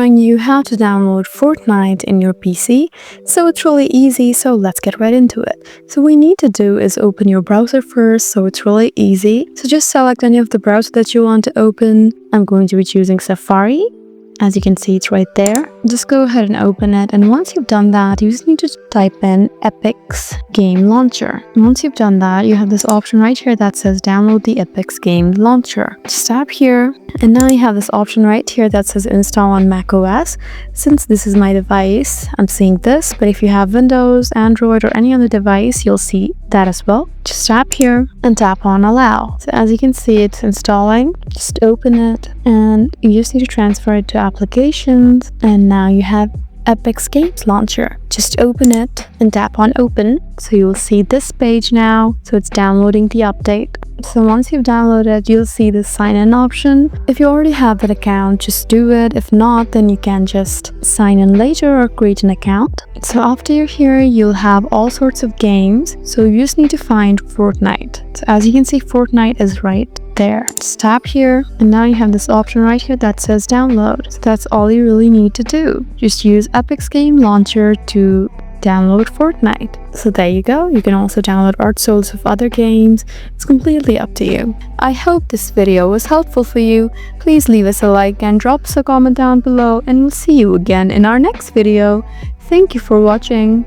showing you how to download Fortnite in your PC. So it's really easy, so let's get right into it. So what we need to do is open your browser first, so it's really easy. So just select any of the browser that you want to open. I'm going to be choosing Safari. As you can see, it's right there. Just go ahead and open it, and once you've done that, you just need to type in Epic's Game Launcher. And once you've done that, you have this option right here that says download the Epic's Game Launcher. Just tap here, and now you have this option right here that says install on macOS. Since this is my device, I'm seeing this, but if you have Windows, Android, or any other device, you'll see that as well. Just tap here and tap on allow. So as you can see, it's installing. Just open it, and you just need to transfer it to applications, and now you have Epic's Games Launcher. Just open it and tap on open. So you will see this page now. So it's downloading the update. So once you've downloaded, you'll see the sign in option. If you already have that account, just do it. If not, then you can just sign in later or create an account. So after you're here, you'll have all sorts of games. So you just need to find Fortnite. So as you can see, Fortnite is right there. Just tap here, and now you have this option right here that says download. So that's all you really need to do. Just use Epic's Game Launcher to download Fortnite. So there you go. You can also download art souls of other games. It's completely up to you. I hope this video was helpful for you. Please leave us a like and drop us a comment down below, and we'll see you again in our next video. Thank you for watching.